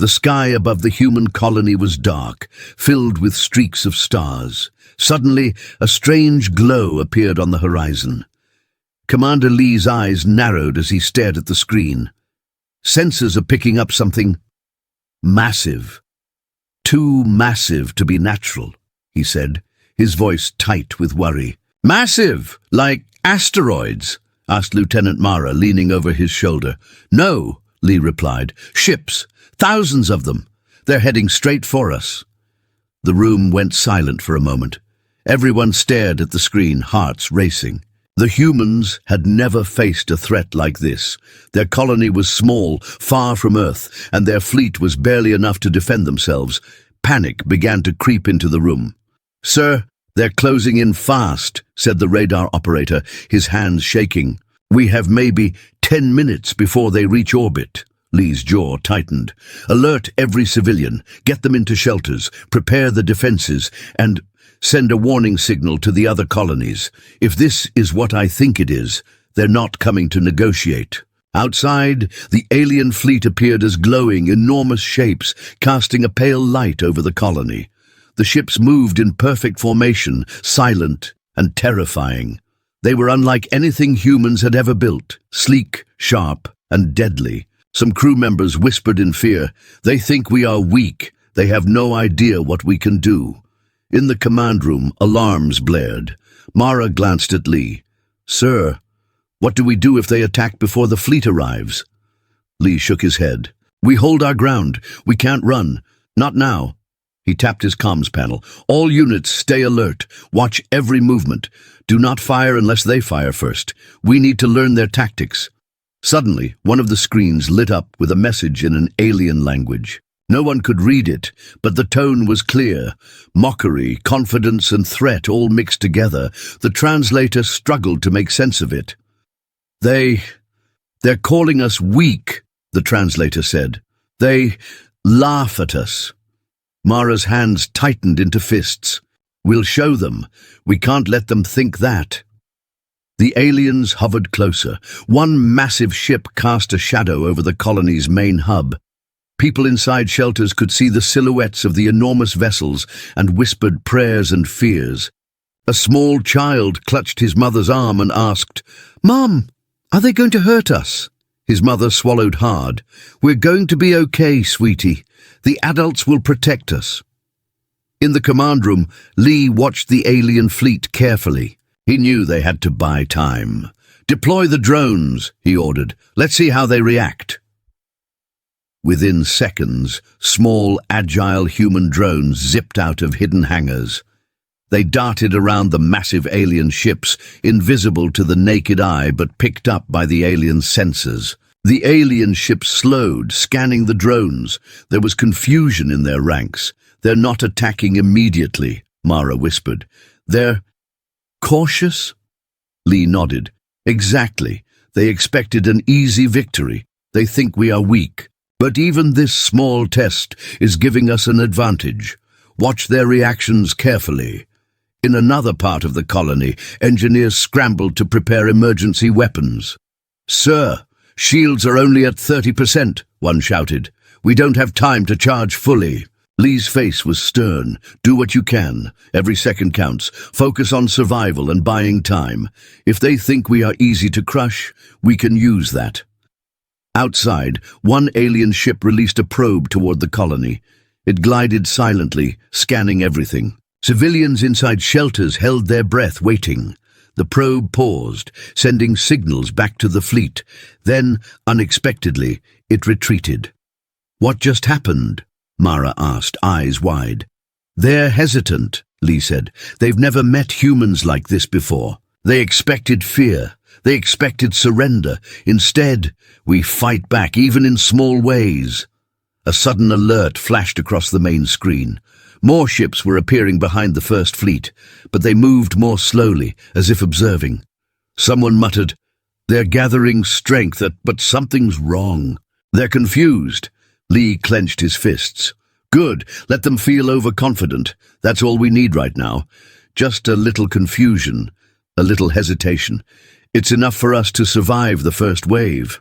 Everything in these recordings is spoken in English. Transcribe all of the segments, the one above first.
The sky above the human colony was dark, filled with streaks of stars. Suddenly, a strange glow appeared on the horizon. Commander Lee's eyes narrowed as he stared at the screen. Sensors are picking up something massive. Too massive to be natural, he said, his voice tight with worry. Massive, like asteroids? Asked Lieutenant Mara, leaning over his shoulder. No, Lee replied. Ships, thousands of them. They're heading straight for us. The room went silent for a moment. Everyone stared at the screen, hearts racing. The humans had never faced a threat like this. Their colony was small, far from Earth, and their fleet was barely enough to defend themselves. Panic began to creep into the room. Sir, they're closing in fast, said the radar operator, his hands shaking. We have maybe 10 minutes before they reach orbit. Lee's jaw tightened. Alert every civilian, get them into shelters, prepare the defenses, and send a warning signal to the other colonies. If this is what I think it is, they're not coming to negotiate. Outside, the alien fleet appeared as glowing, enormous shapes, casting a pale light over the colony. The ships moved in perfect formation, silent and terrifying. They were unlike anything humans had ever built, sleek, sharp, and deadly. Some crew members whispered in fear, "They think we are weak. They have no idea what we can do." In the command room, alarms blared. Mara glanced at Lee. "Sir, what do we do if they attack before the fleet arrives?" Lee shook his head. "We hold our ground. We can't run. Not now." He tapped his comms panel. "All units, stay alert. Watch every movement. Do not fire unless they fire first. We need to learn their tactics." Suddenly, one of the screens lit up with a message in an alien language. No one could read it, but the tone was clear. Mockery, confidence, and threat all mixed together. The translator struggled to make sense of it. They're calling us weak, the translator said. They laugh at us. Mara's hands tightened into fists. "We'll show them. We can't let them think that." The aliens hovered closer. One massive ship cast a shadow over the colony's main hub. People inside shelters could see the silhouettes of the enormous vessels and whispered prayers and fears. A small child clutched his mother's arm and asked, "Mom, are they going to hurt us?" His mother swallowed hard. "We're going to be okay, sweetie. The adults will protect us." In the command room, Lee watched the alien fleet carefully. He knew they had to buy time. "Deploy the drones," he ordered. "Let's see how they react." Within seconds, small, agile human drones zipped out of hidden hangars. They darted around the massive alien ships, invisible to the naked eye but picked up by the alien sensors. The alien ships slowed, scanning the drones. There was confusion in their ranks. "They're not attacking immediately," Mara whispered. "They're cautious?" Lee nodded. "Exactly. They expected an easy victory. They think we are weak. But even this small test is giving us an advantage. Watch their reactions carefully." In another part of the colony, engineers scrambled to prepare emergency weapons. "Sir, shields are only at 30%, one shouted. "We don't have time to charge fully." Lee's face was stern. "Do what you can. Every second counts. Focus on survival and buying time. If they think we are easy to crush, we can use that." Outside, one alien ship released a probe toward the colony. It glided silently, scanning everything. Civilians inside shelters held their breath, waiting. The probe paused, sending signals back to the fleet. Then, unexpectedly, it retreated. "What just happened?" Mara asked, eyes wide. "They're hesitant," Lee said. "They've never met humans like this before. They expected fear. They expected surrender. Instead, we fight back, even in small ways." A sudden alert flashed across the main screen. More ships were appearing behind the first fleet, but they moved more slowly, as if observing. Someone muttered, "They're gathering strength, but something's wrong." "They're confused." Lee clenched his fists. "Good, let them feel overconfident. That's all we need right now. Just a little confusion, a little hesitation. It's enough for us to survive the first wave."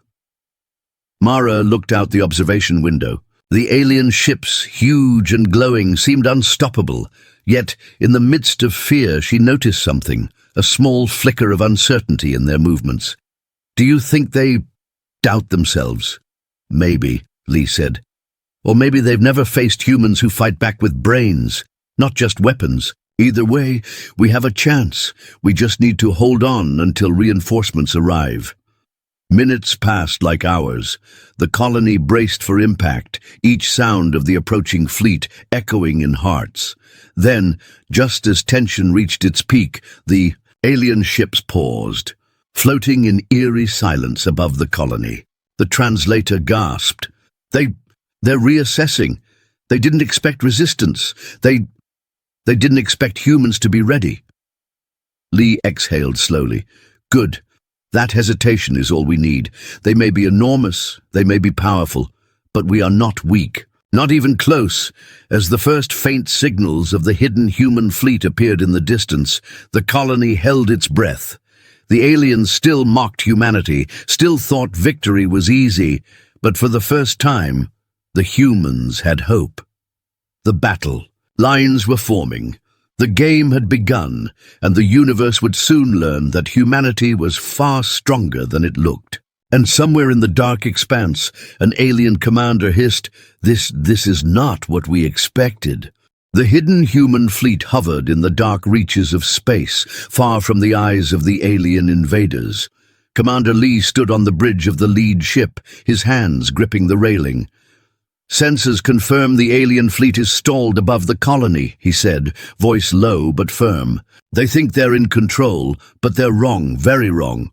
Mara looked out the observation window. The alien ships, huge and glowing, seemed unstoppable. Yet, in the midst of fear, she noticed something, a small flicker of uncertainty in their movements. "Do you think they doubt themselves?" "Maybe," Lee said. "Or maybe they've never faced humans who fight back with brains, not just weapons. Either way, we have a chance. We just need to hold on until reinforcements arrive." Minutes passed like hours. The colony braced for impact, each sound of the approaching fleet echoing in hearts. Then, just as tension reached its peak, the alien ships paused, floating in eerie silence above the colony. The translator gasped. They're reassessing. They didn't expect resistance. They didn't expect humans to be ready." Lee exhaled slowly. "Good. That hesitation is all we need. They may be enormous, they may be powerful, but we are not weak. Not even close." As the first faint signals of the hidden human fleet appeared in the distance, the colony held its breath. The aliens still mocked humanity, still thought victory was easy, but for the first time, the humans had hope. The battle. Lines were forming. The game had begun, and the universe would soon learn that humanity was far stronger than it looked. And somewhere in the dark expanse, an alien commander hissed, This is not what we expected." The hidden human fleet hovered in the dark reaches of space, far from the eyes of the alien invaders. Commander Lee stood on the bridge of the lead ship, his hands gripping the railing. "Sensors confirm the alien fleet is stalled above the colony," he said, voice low but firm. "They think they're in control, but they're wrong, very wrong."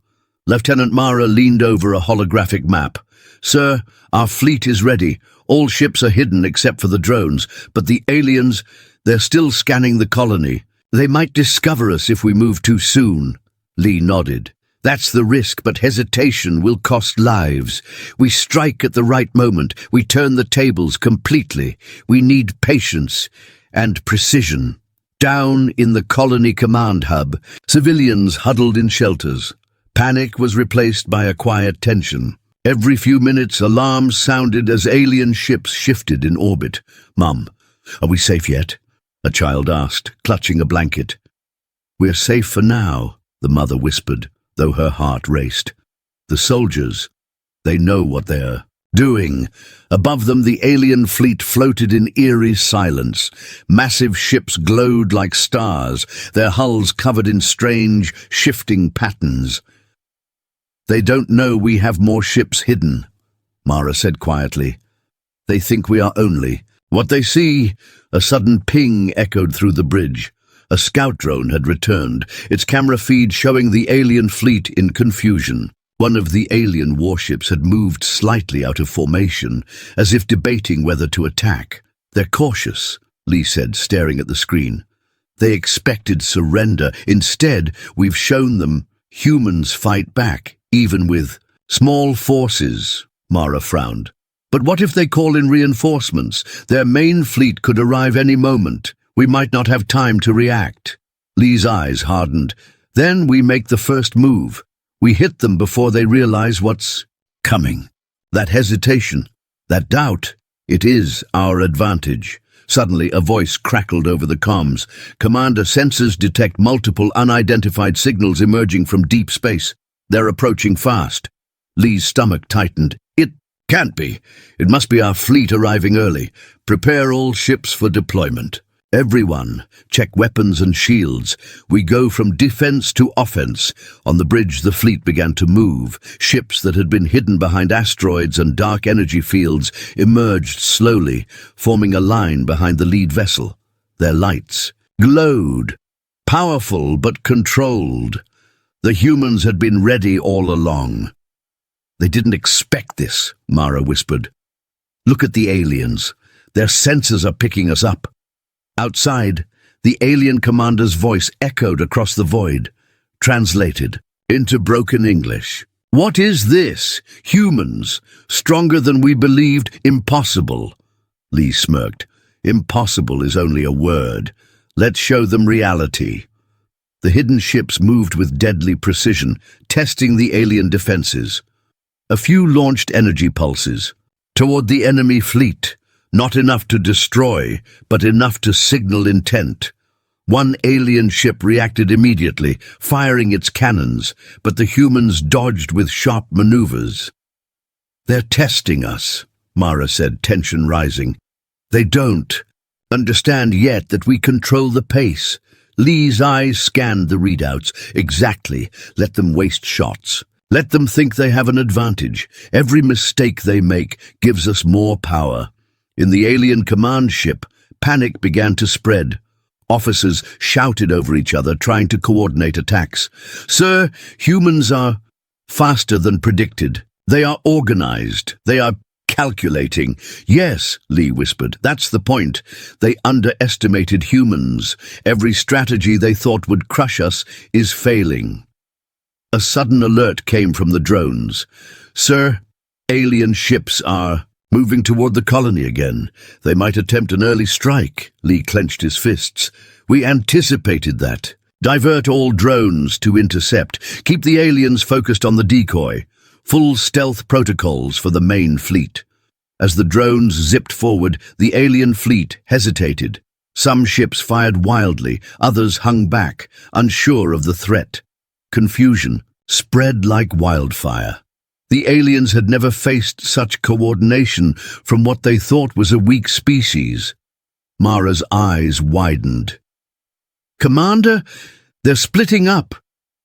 Lieutenant Mara leaned over a holographic map. "Sir, our fleet is ready. All ships are hidden except for the drones, but the aliens, they're still scanning the colony. They might discover us if we move too soon." Lee nodded. "That's the risk, but hesitation will cost lives. We strike at the right moment. We turn the tables completely. We need patience and precision." Down in the colony command hub, civilians huddled in shelters. Panic was replaced by a quiet tension. Every few minutes, alarms sounded as alien ships shifted in orbit. "Mum, are we safe yet?" a child asked, clutching a blanket. "We're safe for now," the mother whispered, though her heart raced. The soldiers, they know what they're doing. Above them, the alien fleet floated in eerie silence. Massive ships glowed like stars, their hulls covered in strange, shifting patterns. "They don't know we have more ships hidden," Mara said quietly. "They think we are only what they see." A sudden ping echoed through the bridge. A scout drone had returned, its camera feed showing the alien fleet in confusion. One of the alien warships had moved slightly out of formation, as if debating whether to attack. "They're cautious," Lee said, staring at the screen. "They expected surrender. Instead, we've shown them humans fight back, even with small forces," Mara frowned. "But what if they call in reinforcements? Their main fleet could arrive any moment. We might not have time to react." Lee's eyes hardened. "Then we make the first move. We hit them before they realize what's coming." That hesitation, that doubt, it is our advantage. Suddenly, a voice crackled over the comms. "Commander, sensors detect multiple unidentified signals emerging from deep space. They're approaching fast." Lee's stomach tightened. "It can't be. It must be our fleet arriving early. Prepare all ships for deployment. Everyone, check weapons and shields. We go from defense to offense." On the bridge, the fleet began to move. Ships that had been hidden behind asteroids and dark energy fields emerged slowly, forming a line behind the lead vessel. Their lights glowed, powerful but controlled. The humans had been ready all along. "They didn't expect this," Mara whispered. "Look at the aliens. Their sensors are picking us up." Outside, the alien commander's voice echoed across the void, translated into broken English. "What is this? Humans, stronger than we believed? Impossible." Lee smirked. "Impossible is only a word. Let's show them reality." The hidden ships moved with deadly precision, testing the alien defenses. A few launched energy pulses toward the enemy fleet. Not enough to destroy, but enough to signal intent. One alien ship reacted immediately, firing its cannons, but the humans dodged with sharp maneuvers. "They're testing us," Mara said, tension rising. "They don't understand yet that we control the pace." Lee's eyes scanned the readouts. "Exactly. Let them waste shots. Let them think they have an advantage. Every mistake they make gives us more power." In the alien command ship, panic began to spread. Officers shouted over each other, trying to coordinate attacks. "Sir, humans are faster than predicted. They are organized. They are calculating." "Yes," Lee whispered. "That's the point. They underestimated humans. Every strategy they thought would crush us is failing." A sudden alert came from the drones. "Sir, alien ships are moving toward the colony again. They might attempt an early strike." Lee clenched his fists. "We anticipated that. Divert all drones to intercept. Keep the aliens focused on the decoy. Full stealth protocols for the main fleet." As the drones zipped forward, the alien fleet hesitated. Some ships fired wildly, others hung back, unsure of the threat. Confusion spread like wildfire. The aliens had never faced such coordination from what they thought was a weak species. Mara's eyes widened. "Commander, they're splitting up.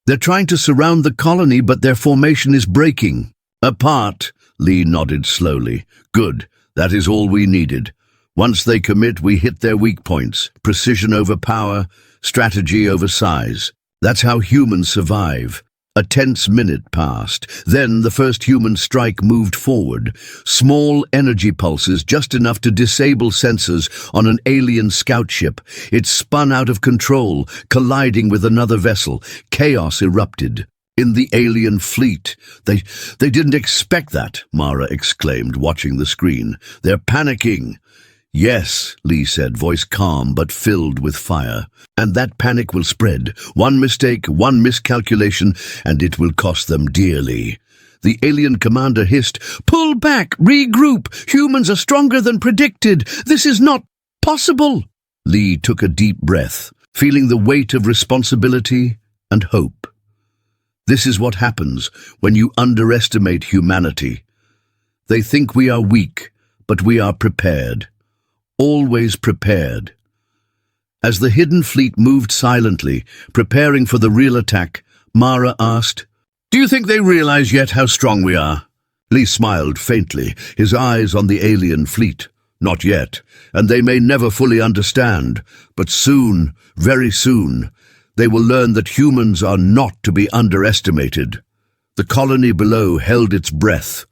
They're trying to surround the colony, but their formation is breaking apart." Lee nodded slowly. "Good. That is all we needed. Once they commit, we hit their weak points. Precision over power, strategy over size. That's how humans survive." A tense minute passed. Then the first human strike moved forward. Small energy pulses, just enough to disable sensors on an alien scout ship. It spun out of control, colliding with another vessel. Chaos erupted. In the alien fleet. They didn't expect that," Mara exclaimed, watching the screen. "They're panicking." "Yes," Lee said, voice calm but filled with fire. "And that panic will spread. One mistake, one miscalculation, and it will cost them dearly." The alien commander hissed, "Pull back! Regroup! Humans are stronger than predicted! This is not possible!" Lee took a deep breath, feeling the weight of responsibility and hope. This is what happens when you underestimate humanity. They think we are weak, but we are prepared. Always prepared. As the hidden fleet moved silently, preparing for the real attack, Mara asked, "Do you think they realize yet how strong we are?" Lee smiled faintly, his eyes on the alien fleet. "Not yet, and they may never fully understand, but soon, very soon, they will learn that humans are not to be underestimated." The colony below held its breath,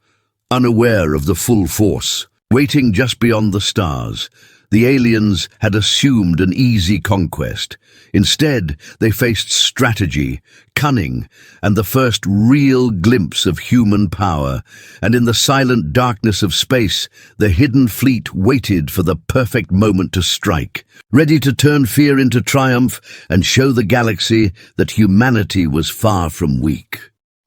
unaware of the full force. Waiting just beyond the stars, the aliens had assumed an easy conquest. Instead, they faced strategy, cunning, and the first real glimpse of human power. And in the silent darkness of space, the hidden fleet waited for the perfect moment to strike, ready to turn fear into triumph and show the galaxy that humanity was far from weak.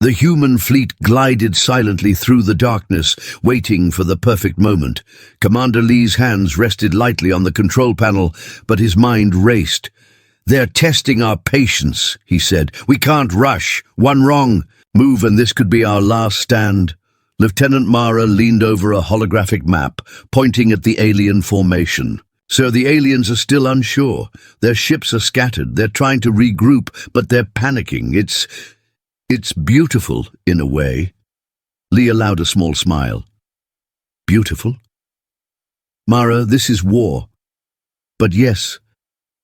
The human fleet glided silently through the darkness, waiting for the perfect moment. Commander Lee's hands rested lightly on the control panel, but his mind raced. "They're testing our patience," he said. "We can't rush. One wrong move and this could be our last stand." Lieutenant Mara leaned over a holographic map, pointing at the alien formation. "Sir, the aliens are still unsure. Their ships are scattered. They're trying to regroup, but they're panicking. It's beautiful, in a way." Lee allowed a small smile. "Beautiful? Mara, this is war. But yes,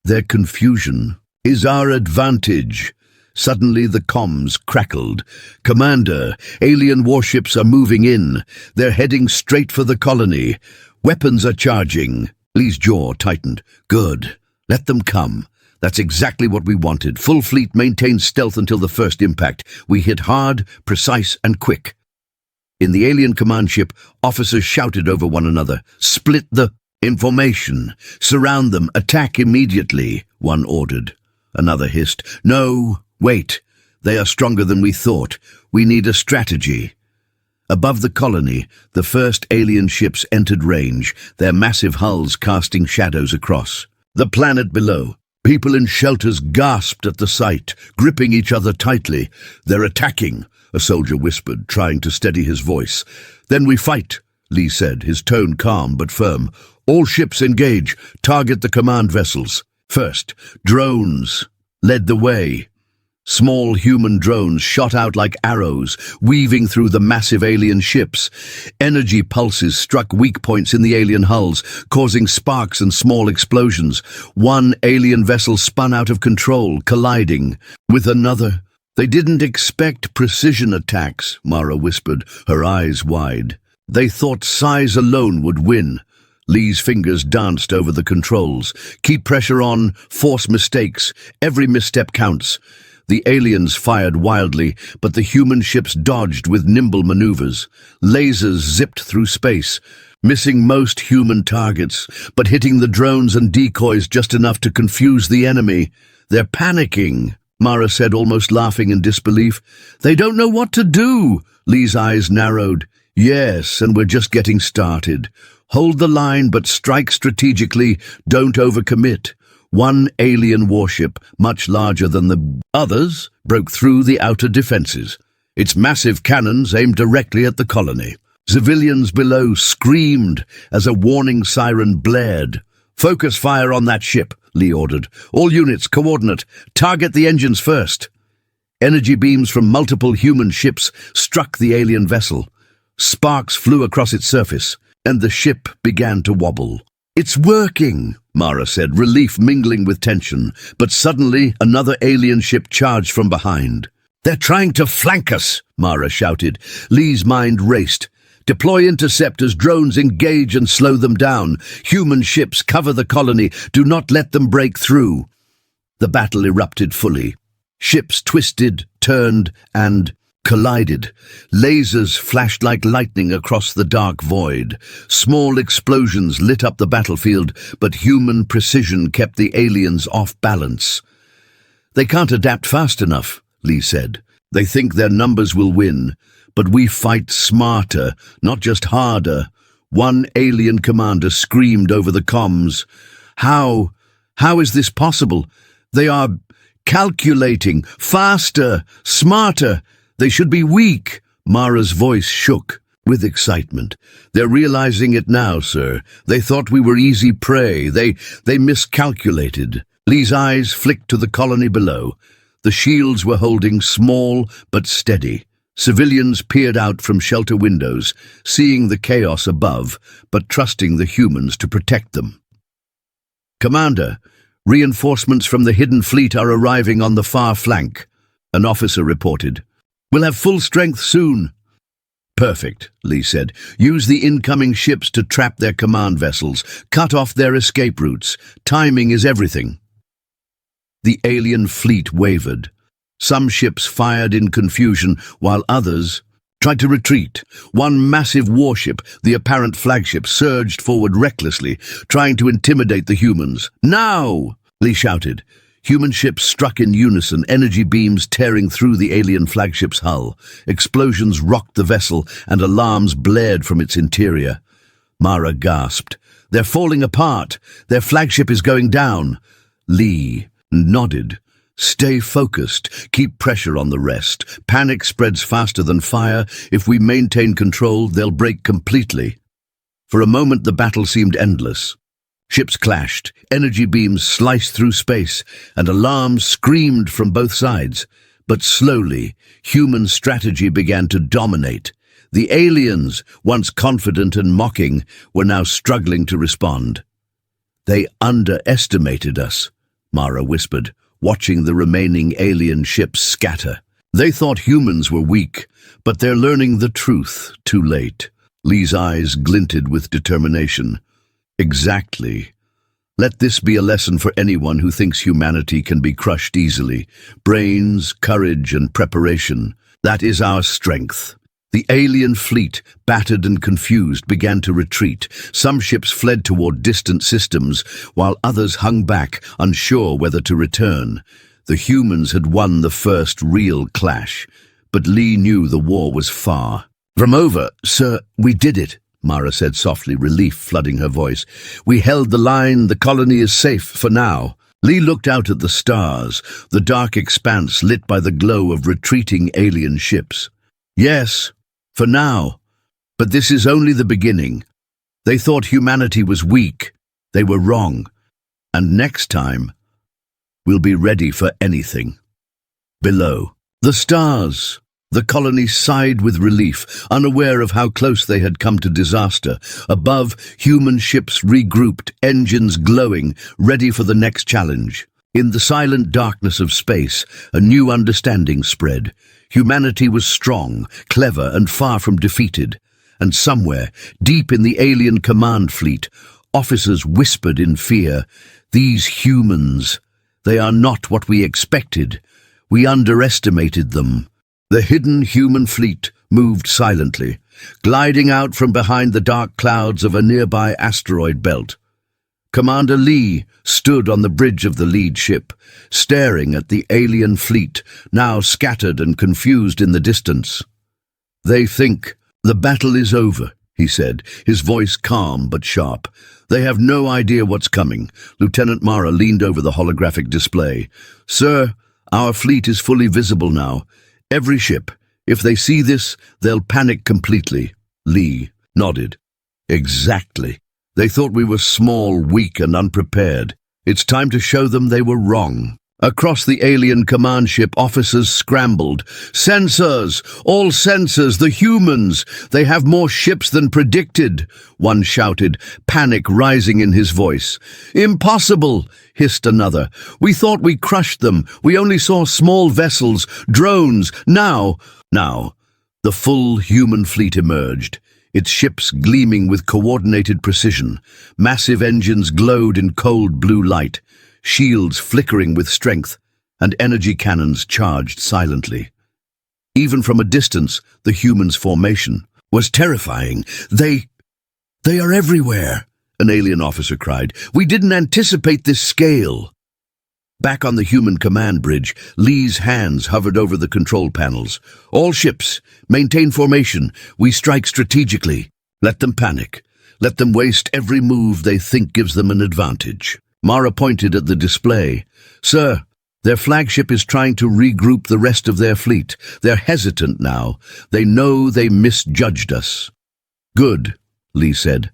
their confusion is our advantage." Suddenly the comms crackled. "Commander, alien warships are moving in. They're heading straight for the colony. Weapons are charging." Lee's jaw tightened. "Good. Let them come. That's exactly what we wanted. Full fleet maintained stealth until the first impact. We hit hard, precise, and quick." In the alien command ship, officers shouted over one another. "Split the information. Surround them. Attack immediately," one ordered. Another hissed, "No, wait. They are stronger than we thought. We need a strategy." Above the colony, the first alien ships entered range, their massive hulls casting shadows across. The planet below. People in shelters gasped at the sight, gripping each other tightly. "They're attacking," a soldier whispered, trying to steady his voice. "Then we fight," Lee said, his tone calm but firm. "All ships engage. Target the command vessels." First, drones led the way. Small human drones shot out like arrows, weaving through the massive alien ships. Energy pulses struck weak points in the alien hulls, causing sparks and small explosions. One alien vessel spun out of control, colliding with another. "They didn't expect precision attacks," Mara whispered, her eyes wide. "They thought size alone would win." Lee's fingers danced over the controls. "Keep pressure on, force mistakes. Every misstep counts." The aliens fired wildly, but the human ships dodged with nimble maneuvers. Lasers zipped through space, missing most human targets, but hitting the drones and decoys just enough to confuse the enemy. "They're panicking," Mara said, almost laughing in disbelief. "They don't know what to do." Lee's eyes narrowed. "Yes, and we're just getting started. Hold the line, but strike strategically. Don't overcommit." One alien warship, much larger than the others, broke through the outer defenses. Its massive cannons aimed directly at the colony. Civilians below screamed as a warning siren blared. "Focus fire on that ship," Lee ordered. "All units, coordinate. Target the engines first." Energy beams from multiple human ships struck the alien vessel. Sparks flew across its surface, and the ship began to wobble. "It's working," Mara said, relief mingling with tension. But suddenly, another alien ship charged from behind. "They're trying to flank us," Mara shouted. Lee's mind raced. "Deploy interceptors, drones engage and slow them down. Human ships cover the colony. Do not let them break through." The battle erupted fully. Ships twisted, turned, and collided. Lasers flashed like lightning across the dark void. Small explosions lit up the battlefield, but human precision kept the aliens off balance. "They can't adapt fast enough," Lee said. "They think their numbers will win, but we fight smarter, not just harder." One alien commander screamed over the comms. How is this possible? They are calculating, faster, smarter. They should be weak." Mara's voice shook with excitement. "They're realizing it now, sir. They thought we were easy prey. They miscalculated." Lee's eyes flicked to the colony below. The shields were holding small but steady. Civilians peered out from shelter windows, seeing the chaos above, but trusting the humans to protect them. "Commander, reinforcements from the hidden fleet are arriving on the far flank," an officer reported. "We'll have full strength soon." "Perfect," Lee said. "Use the incoming ships to trap their command vessels. Cut off their escape routes. Timing is everything." The alien fleet wavered. Some ships fired in confusion, while others tried to retreat. One massive warship, the apparent flagship, surged forward recklessly, trying to intimidate the humans. "Now!" Lee shouted. Human ships struck in unison, energy beams tearing through the alien flagship's hull. Explosions rocked the vessel, and alarms blared from its interior. Mara gasped. "They're falling apart. Their flagship is going down." Lee nodded. "Stay focused. Keep pressure on the rest. Panic spreads faster than fire. If we maintain control, they'll break completely." For a moment, the battle seemed endless. Ships clashed, energy beams sliced through space, and alarms screamed from both sides. But slowly, human strategy began to dominate. The aliens, once confident and mocking, were now struggling to respond. "They underestimated us," Mara whispered, watching the remaining alien ships scatter. "They thought humans were weak, but they're learning the truth too late." Lee's eyes glinted with determination. "Exactly. Let this be a lesson for anyone who thinks humanity can be crushed easily. Brains, courage, and preparation. That is our strength." The alien fleet, battered and confused, began to retreat. Some ships fled toward distant systems, while others hung back, unsure whether to return. The humans had won the first real clash, but Lee knew the war was far From over, sir, we did it, Mara said softly, relief flooding her voice. We held the line, the colony is safe for now. Lee looked out at the stars, the dark expanse lit by the glow of retreating alien ships. Yes, for now. But this is only the beginning. They thought humanity was weak. They were wrong. And next time, we'll be ready for anything. Below, the stars. The colony sighed with relief, unaware of how close they had come to disaster. Above, human ships regrouped, engines glowing, ready for the next challenge. In the silent darkness of space, a new understanding spread. Humanity was strong, clever, and far from defeated. And somewhere, deep in the alien command fleet, officers whispered in fear, "These humans, they are not what we expected. We underestimated them." The hidden human fleet moved silently, gliding out from behind the dark clouds of a nearby asteroid belt. Commander Lee stood on the bridge of the lead ship, staring at the alien fleet, now scattered and confused in the distance. "They think the battle is over," he said, his voice calm but sharp. "They have no idea what's coming." Lieutenant Mara leaned over the holographic display. "Sir, our fleet is fully visible now. Every ship. If they see this, they'll panic completely." Lee nodded. "Exactly. They thought we were small, weak, and unprepared. It's time to show them they were wrong." Across the alien command ship, officers scrambled. "Sensors! All sensors! The humans! They have more ships than predicted!" one shouted, panic rising in his voice. "Impossible!" hissed another. "We thought we crushed them. We only saw small vessels, drones. Now, the full human fleet emerged, its ships gleaming with coordinated precision. Massive engines glowed in cold blue light, shields flickering with strength, and energy cannons charged silently. Even from a distance, the humans' formation was terrifying. They are everywhere," an alien officer cried. "We didn't anticipate this scale." Back on the human command bridge, Lee's hands hovered over the control panels. "All ships, maintain formation. We strike strategically. Let them panic. Let them waste every move they think gives them an advantage." Mara pointed at the display. "Sir, their flagship is trying to regroup the rest of their fleet. They're hesitant now. They know they misjudged us." "Good," Lee said.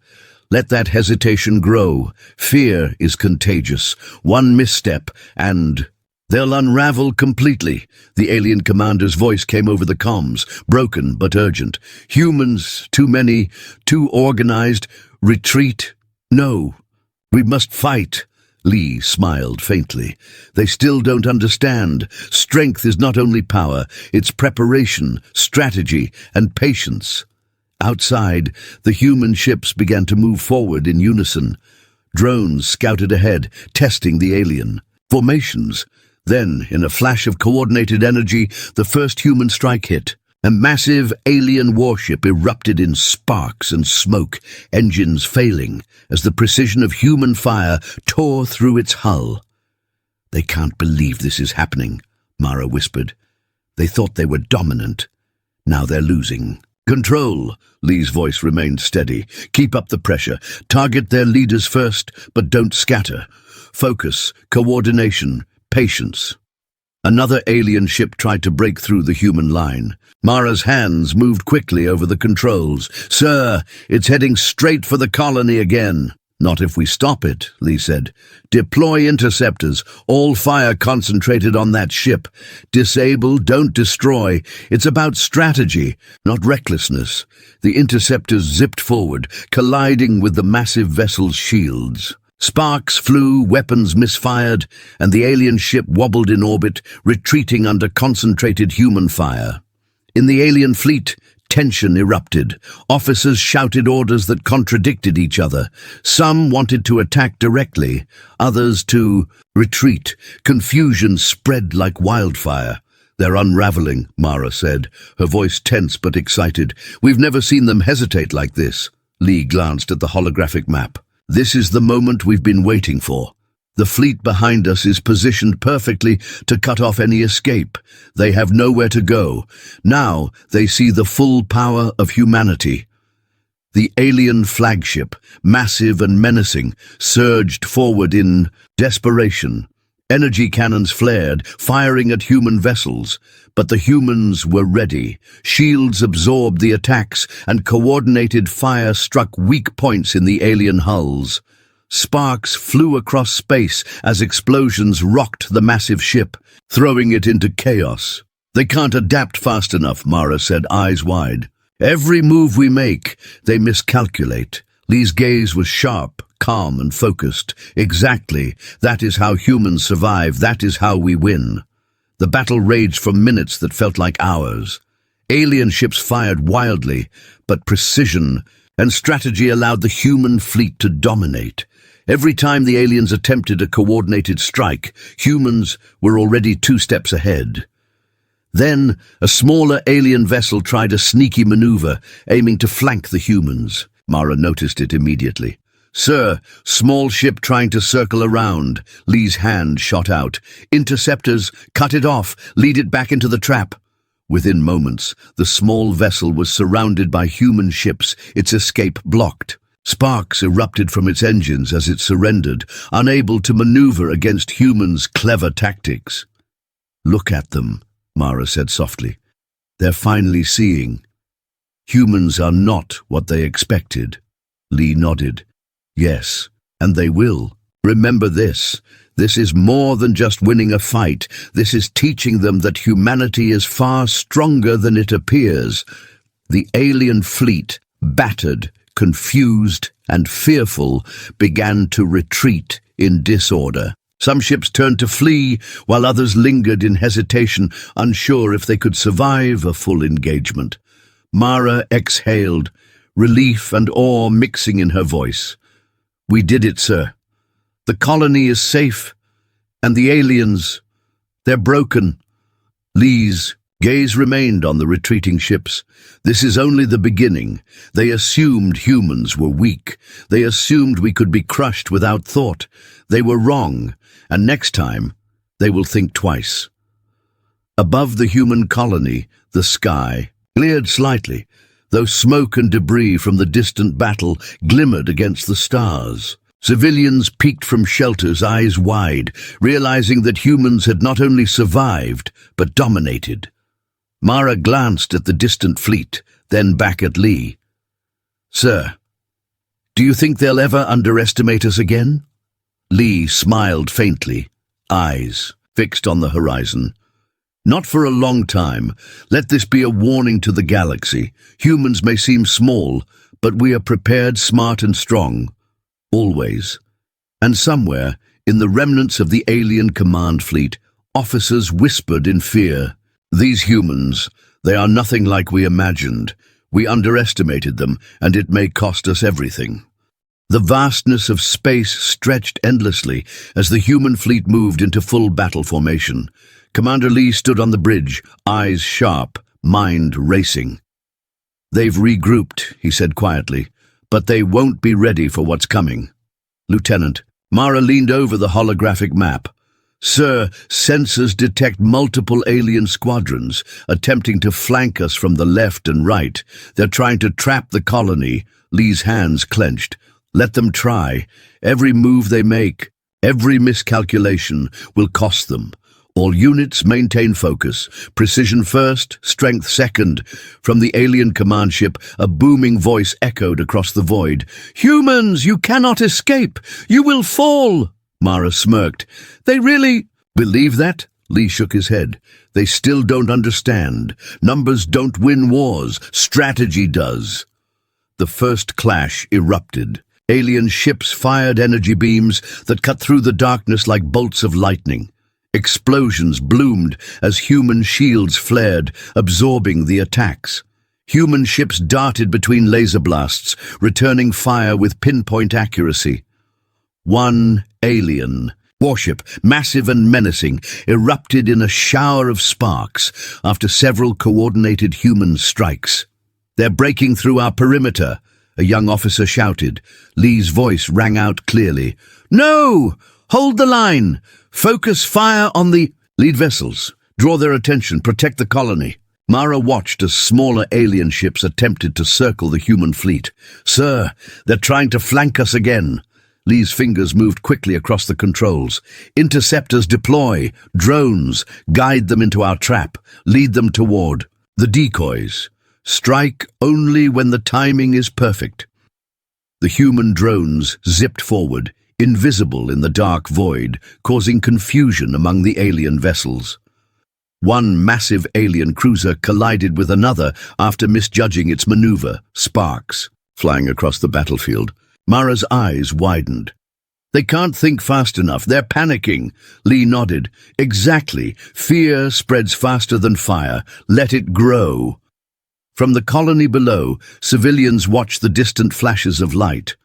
"Let that hesitation grow. Fear is contagious. One misstep, and they'll unravel completely." The alien commander's voice came over the comms, broken but urgent. "Humans, too many, too organized. Retreat? No. We must fight." Lee smiled faintly. "They still don't understand. Strength is not only power, it's preparation, strategy, and patience." Outside, the human ships began to move forward in unison. Drones scouted ahead, testing the alien formations. Then, in a flash of coordinated energy, the first human strike hit. A massive alien warship erupted in sparks and smoke, engines failing, as the precision of human fire tore through its hull. "They can't believe this is happening," Mara whispered. "They thought they were dominant. Now they're losing." "Control," Lee's voice remained steady. "Keep up the pressure. Target their leaders first, but don't scatter. Focus, coordination, patience." Another alien ship tried to break through the human line. Mara's hands moved quickly over the controls. "Sir, it's heading straight for the colony again." "Not if we stop it," Lee said. "Deploy interceptors, all fire concentrated on that ship. Disable, don't destroy. It's about strategy, not recklessness." The interceptors zipped forward, colliding with the massive vessel's shields. Sparks flew, weapons misfired, and the alien ship wobbled in orbit, retreating under concentrated human fire. In the alien fleet, tension erupted. Officers shouted orders that contradicted each other. Some wanted to attack directly, others to retreat. Confusion spread like wildfire. "They're unraveling," Mara said, her voice tense but excited. "We've never seen them hesitate like this." Lee glanced at the holographic map. "This is the moment we've been waiting for." The fleet behind us is positioned perfectly to cut off any escape. They have nowhere to go. Now they see the full power of humanity. The alien flagship, massive and menacing, surged forward in desperation. Energy cannons flared, firing at human vessels. But the humans were ready. Shields absorbed the attacks, and coordinated fire struck weak points in the alien hulls. Sparks flew across space as explosions rocked the massive ship, throwing it into chaos. "They can't adapt fast enough," Mara said, eyes wide. "Every move we make, they miscalculate." Lee's gaze was sharp, calm and focused. "Exactly. That is how humans survive. That is how we win." The battle raged for minutes that felt like hours. Alien ships fired wildly, but precision and strategy allowed the human fleet to dominate. Every time the aliens attempted a coordinated strike, humans were already 2 steps ahead. Then, a smaller alien vessel tried a sneaky maneuver, aiming to flank the humans. Mara noticed it immediately. "Sir, small ship trying to circle around." Lee's hand shot out. "Interceptors, cut it off, lead it back into the trap." Within moments, the small vessel was surrounded by human ships, its escape blocked. Sparks erupted from its engines as it surrendered, unable to maneuver against humans' clever tactics. "Look at them," Mara said softly. "They're finally seeing. Humans are not what they expected." Lee nodded. "Yes, and they will. Remember this. This is more than just winning a fight. This is teaching them that humanity is far stronger than it appears." The alien fleet, battered, confused and fearful, began to retreat in disorder. Some ships turned to flee, while others lingered in hesitation, unsure if they could survive a full engagement. Mara exhaled, relief and awe mixing in her voice. "We did it, sir. The colony is safe, and the aliens, they're broken." Lee's gaze remained on the retreating ships. "This is only the beginning. They assumed humans were weak. They assumed we could be crushed without thought. They were wrong, and next time, they will think twice." Above the human colony, the sky cleared slightly, though smoke and debris from the distant battle glimmered against the stars. Civilians peeked from shelters, eyes wide, realizing that humans had not only survived, but dominated. Mara glanced at the distant fleet, then back at Lee. "Sir, do you think they'll ever underestimate us again?" Lee smiled faintly, eyes fixed on the horizon. "Not for a long time. Let this be a warning to the galaxy. Humans may seem small, but we are prepared, smart and strong. Always." And somewhere, in the remnants of the alien command fleet, officers whispered in fear, "These humans, they are nothing like we imagined. We underestimated them, and it may cost us everything." The vastness of space stretched endlessly as the human fleet moved into full battle formation. Commander Lee stood on the bridge, eyes sharp, mind racing. "They've regrouped," he said quietly, "but they won't be ready for what's coming." "Lieutenant," Mara leaned over the holographic map. "Sir, sensors detect multiple alien squadrons, attempting to flank us from the left and right. They're trying to trap the colony." Lee's hands clenched. "Let them try. Every move they make, every miscalculation will cost them. All units maintain focus. Precision first, strength second." From the alien command ship, a booming voice echoed across the void. "Humans, you cannot escape! You will fall!" Mara smirked. "They really believe that?" Lee shook his head. "They still don't understand. Numbers don't win wars. Strategy does." The first clash erupted. Alien ships fired energy beams that cut through the darkness like bolts of lightning. Explosions bloomed as human shields flared, absorbing the attacks. Human ships darted between laser blasts, returning fire with pinpoint accuracy. One alien warship, massive and menacing, erupted in a shower of sparks after several coordinated human strikes. "They're breaking through our perimeter," a young officer shouted. Lee's voice rang out clearly. "No! Hold the line! Focus fire on the lead vessels. Draw their attention, protect the colony. Mara watched as smaller alien ships attempted to circle the human fleet. Sir, they're trying to flank us again. Lee's fingers moved quickly across the controls. Interceptors deploy. Drones. Guide them into our trap. Lead them toward the decoys. Strike only when the timing is perfect. The human drones zipped forward, invisible in the dark void, causing confusion among the alien vessels. One massive alien cruiser collided with another after misjudging its maneuver, sparks flying across the battlefield. Mara's eyes widened. They can't think fast enough. They're panicking. Lee nodded. Exactly. Fear spreads faster than fire. Let it grow. From the colony below, civilians watched the distant flashes of light.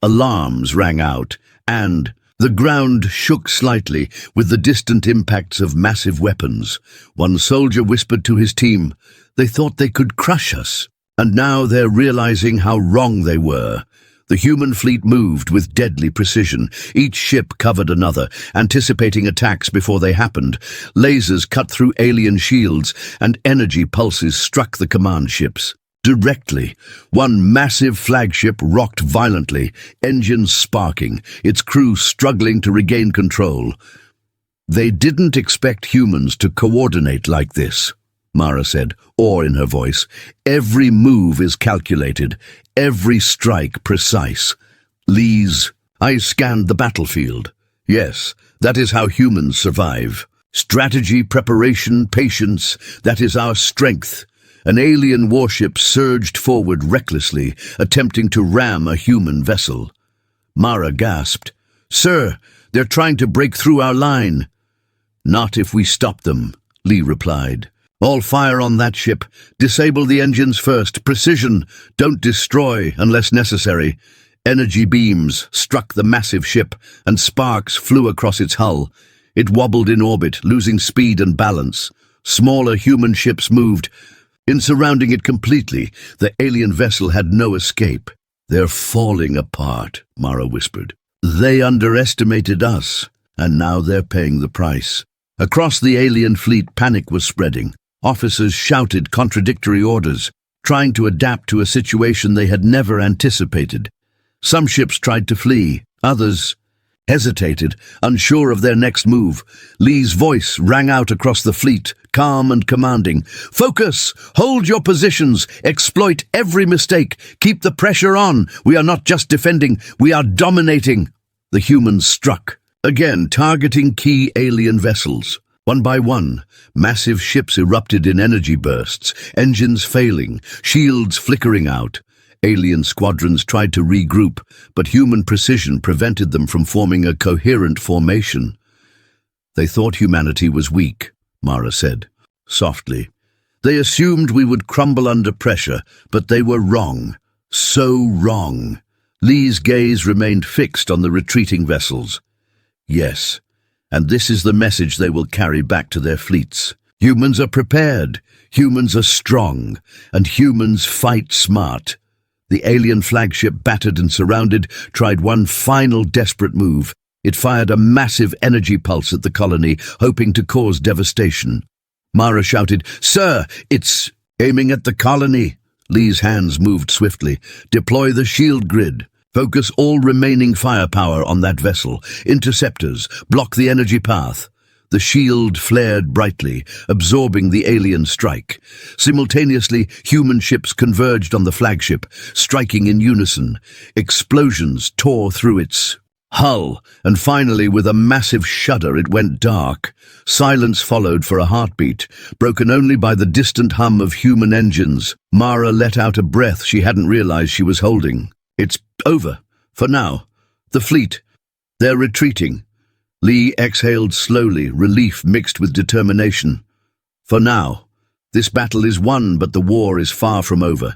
Alarms rang out, and the ground shook slightly with the distant impacts of massive weapons. One soldier whispered to his team, "They thought they could crush us." And now they're realizing how wrong they were. The human fleet moved with deadly precision. Each ship covered another, anticipating attacks before they happened. Lasers cut through alien shields, and energy pulses struck the command ships. Directly, one massive flagship rocked violently, engines sparking, its crew struggling to regain control. They didn't expect humans to coordinate like this, Mara said, awe in her voice. Every move is calculated, every strike precise. Lee's, I scanned the battlefield. Yes, that is how humans survive. Strategy, preparation, patience, that is our strength. An alien warship surged forward recklessly, attempting to ram a human vessel. Mara gasped. "Sir, they're trying to break through our line." "Not if we stop them," Lee replied. "All fire on that ship. Disable the engines first. Precision. Don't destroy unless necessary." Energy beams struck the massive ship, and sparks flew across its hull. It wobbled in orbit, losing speed and balance. Smaller human ships moved. In surrounding it completely, the alien vessel had no escape. "They're falling apart," Mara whispered. "They underestimated us, and now they're paying the price." Across the alien fleet, panic was spreading. Officers shouted contradictory orders, trying to adapt to a situation they had never anticipated. Some ships tried to flee, others hesitated, unsure of their next move. Lee's voice rang out across the fleet, calm and commanding. "Focus! Hold your positions! Exploit every mistake! Keep the pressure on! We are not just defending, we are dominating!" The humans struck, again targeting key alien vessels. One by one, massive ships erupted in energy bursts, engines failing, shields flickering out. Alien squadrons tried to regroup, but human precision prevented them from forming a coherent formation. "They thought humanity was weak," Mara said, softly. "They assumed we would crumble under pressure, but they were wrong. So wrong." Lee's gaze remained fixed on the retreating vessels. "Yes, and this is the message they will carry back to their fleets. Humans are prepared, humans are strong, and humans fight smart." The alien flagship, battered and surrounded, tried one final desperate move. It fired a massive energy pulse at the colony, hoping to cause devastation. Mara shouted, "Sir, it's aiming at the colony." Lee's hands moved swiftly. "Deploy the shield grid. Focus all remaining firepower on that vessel. Interceptors, block the energy path." The shield flared brightly, absorbing the alien strike. Simultaneously, human ships converged on the flagship, striking in unison. Explosions tore through its hull, and finally, with a massive shudder, it went dark. Silence followed for a heartbeat, broken only by the distant hum of human engines. Mara let out a breath she hadn't realized she was holding. "It's over, for now. The fleet, they're retreating." Lee exhaled slowly, relief mixed with determination. "For now. This battle is won, but the war is far from over.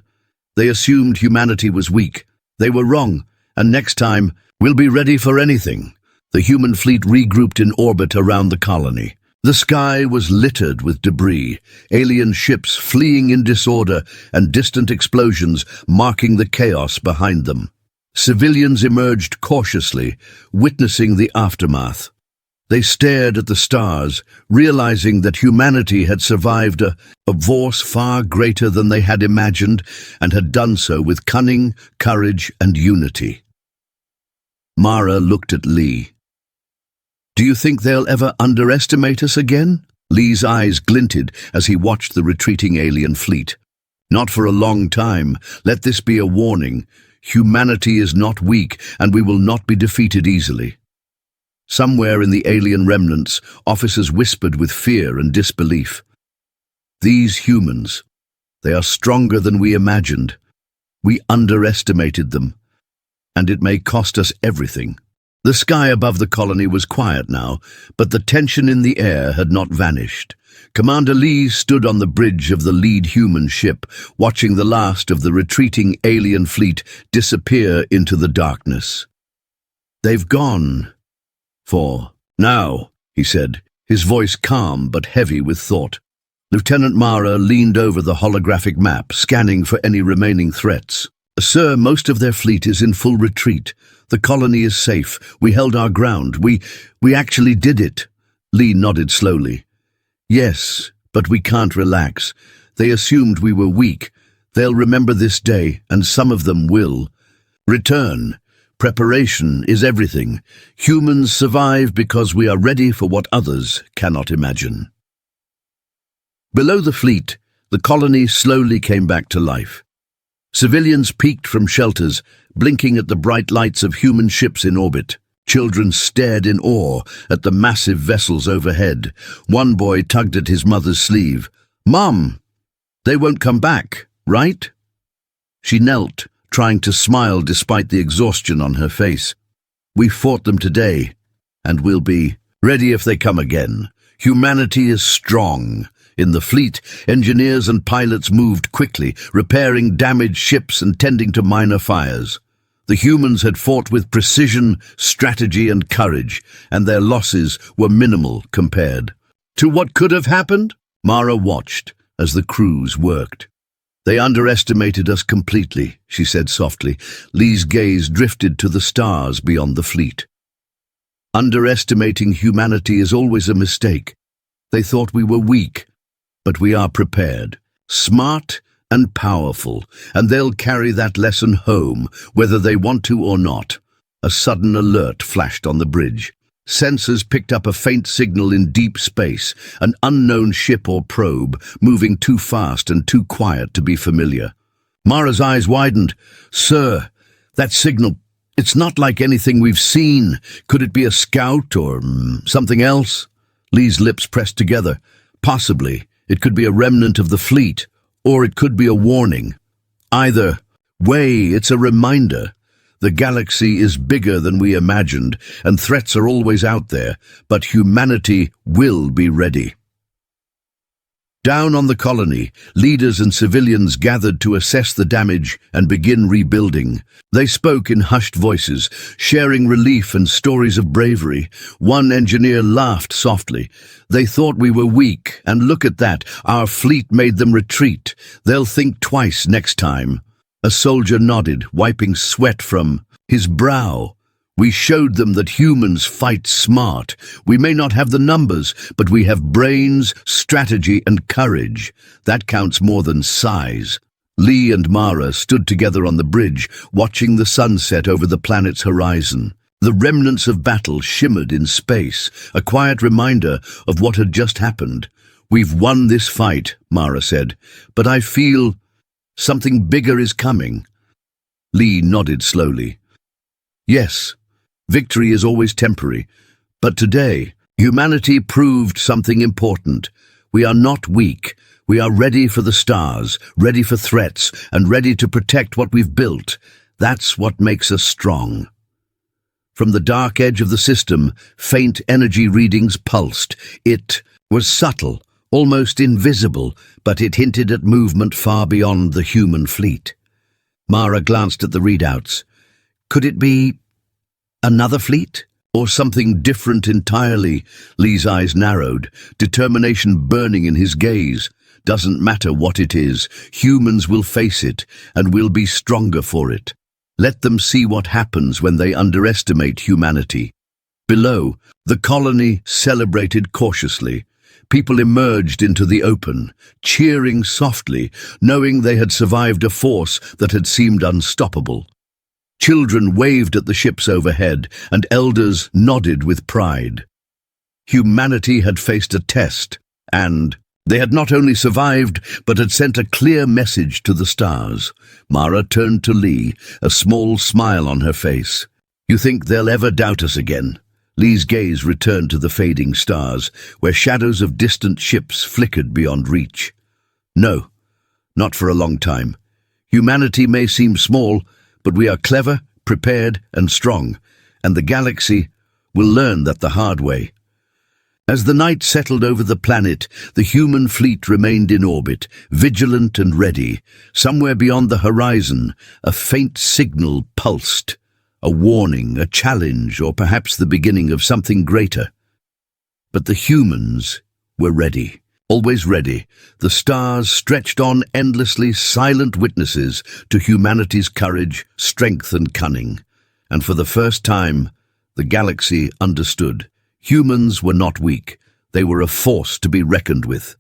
They assumed humanity was weak. They were wrong, and next time, we'll be ready for anything." The human fleet regrouped in orbit around the colony. The sky was littered with debris, alien ships fleeing in disorder, and distant explosions marking the chaos behind them. Civilians emerged cautiously, witnessing the aftermath. They stared at the stars, realizing that humanity had survived a force far greater than they had imagined, and had done so with cunning, courage, and unity. Mara looked at Lee. "Do you think they'll ever underestimate us again?" Lee's eyes glinted as he watched the retreating alien fleet. "Not for a long time. Let this be a warning. Humanity is not weak, and we will not be defeated easily." Somewhere in the alien remnants, officers whispered with fear and disbelief. "These humans, they are stronger than we imagined. We underestimated them, and it may cost us everything." The sky above the colony was quiet now, but the tension in the air had not vanished. Commander Lee stood on the bridge of the lead human ship, watching the last of the retreating alien fleet disappear into the darkness. "They've gone. For now," he said, his voice calm but heavy with thought. Lieutenant Mara leaned over the holographic map, scanning for any remaining threats. "Sir, most of their fleet is in full retreat. The colony is safe. We held our ground. We actually did it." Lee nodded slowly. "Yes, but we can't relax. They assumed we were weak. They'll remember this day, and some of them will. Return. Preparation is everything. Humans survive because we are ready for what others cannot imagine." Below the fleet, the colony slowly came back to life. Civilians peeked from shelters, blinking at the bright lights of human ships in orbit. Children stared in awe at the massive vessels overhead. One boy tugged at his mother's sleeve. "Mom, they won't come back, right?" She knelt, trying to smile despite the exhaustion on her face. "We fought them today, and we'll be ready if they come again. Humanity is strong." In the fleet, engineers and pilots moved quickly, repairing damaged ships and tending to minor fires. The humans had fought with precision, strategy, and courage, and their losses were minimal compared to what could have happened. Mara watched as the crews worked. "They underestimated us completely," she said softly. Lee's gaze drifted to the stars beyond the fleet. "Underestimating humanity is always a mistake. They thought we were weak. But we are prepared, smart and powerful, and they'll carry that lesson home, whether they want to or not." A sudden alert flashed on the bridge. Sensors picked up a faint signal in deep space, an unknown ship or probe, moving too fast and too quiet to be familiar. Mara's eyes widened. "Sir, that signal, it's not like anything we've seen. Could it be a scout or something else?" Lee's lips pressed together. "Possibly. It could be a remnant of the fleet, or it could be a warning. Either way, it's a reminder. The galaxy is bigger than we imagined, and threats are always out there, but humanity will be ready." Down on the colony, leaders and civilians gathered to assess the damage and begin rebuilding. They spoke in hushed voices, sharing relief and stories of bravery. One engineer laughed softly. "They thought we were weak, and look at that, our fleet made them retreat. They'll think twice next time." A soldier nodded, wiping sweat from his brow. "We showed them that humans fight smart. We may not have the numbers, but we have brains, strategy, and courage. That counts more than size." Lee and Mara stood together on the bridge, watching the sunset over the planet's horizon. The remnants of battle shimmered in space, a quiet reminder of what had just happened. "We've won this fight," Mara said, "but I feel something bigger is coming." Lee nodded slowly. "Yes. Victory is always temporary, but today, humanity proved something important. We are not weak. We are ready for the stars, ready for threats, and ready to protect what we've built. That's what makes us strong." From the dark edge of the system, faint energy readings pulsed. It was subtle, almost invisible, but it hinted at movement far beyond the human fleet. Mara glanced at the readouts. Could it be another fleet? Or something different entirely? Lee's eyes narrowed, determination burning in his gaze. "Doesn't matter what it is, humans will face it, and we'll be stronger for it." Let them see what happens when they underestimate humanity. Below, the colony celebrated cautiously. People emerged into the open, cheering softly, knowing they had survived a force that had seemed unstoppable. Children waved at the ships overhead, and elders nodded with pride. Humanity had faced a test, and they had not only survived, but had sent a clear message to the stars. Mara turned to Lee, a small smile on her face. "You think they'll ever doubt us again?" Lee's gaze returned to the fading stars, where shadows of distant ships flickered beyond reach. "No, not for a long time. Humanity may seem small, but we are clever, prepared, and strong, and the galaxy will learn that the hard way." As the night settled over the planet, the human fleet remained in orbit, vigilant and ready. Somewhere beyond the horizon, a faint signal pulsed. A warning, a challenge, or perhaps the beginning of something greater. But the humans were ready, always ready. The stars stretched on endlessly, silent witnesses to humanity's courage, strength, and cunning. And for the first time, the galaxy understood. Humans were not weak. They were a force to be reckoned with.